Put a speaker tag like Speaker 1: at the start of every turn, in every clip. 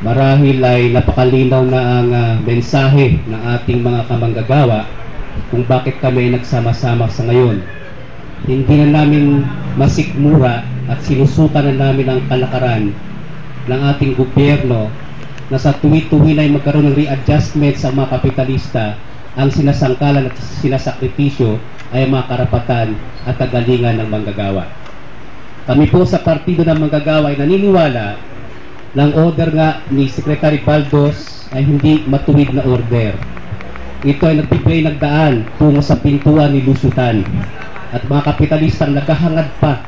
Speaker 1: Marahil ay napakalinaw na ang mensahe ng ating mga kamanggagawa kung bakit kami nagsama-sama sa ngayon. Hindi na namin masikmura at sinusukan na namin ang kalakaran ng ating gobyerno na sa tuwi-tuwi na ay magkaroon ng readjustment sa mga kapitalista. Ang sinasangkalan at sinasakripisyo ay mga karapatan at kagalingan ng manggagawa. Kami po sa Partido ng Manggagawa ay naniniwala ng order nga ni Secretary Baldos ay hindi matuwid na order. Ito ay nagbibigay ng daan tungo sa pintuan ni lusutan at mga kapitalistang naghahangad pa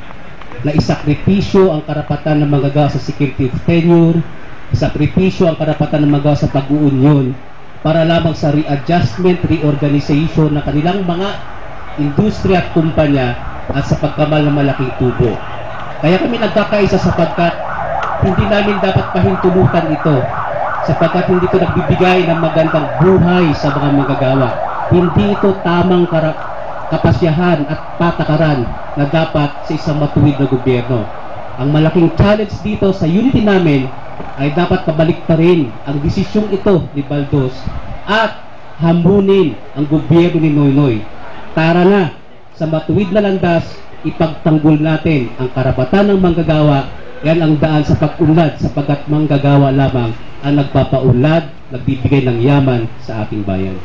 Speaker 1: na isakripisyo ang karapatan ng manggagawa sa security of tenure, isakripisyo ang karapatan ng manggagawa sa pag-uunyon para lamang sa readjustment, reorganization ng kanilang mga industriya at kumpanya at sa pagkamal ng malaking tubo. Kaya kami nagkakaisa sapagkat hindi namin dapat pahintulutan ito sapagkat hindi ito nagbibigay ng magandang buhay sa mga manggagawa. Hindi ito tamang kapasyahan at patakaran na dapat sa isang matuwid na gobyerno. Ang malaking challenge dito sa unity namin ay dapat pabalik pa rin ang desisyong ito ni Baldos at hamunin ang gobyerno ni Noynoy. Tara na, sa matuwid na landas, ipagtanggol natin ang karapatan ng manggagawa. Yan ang daan sa pag-unlad sapagkat manggagawa lamang ang nagpapaunlad, nagbibigay ng yaman sa ating bayan.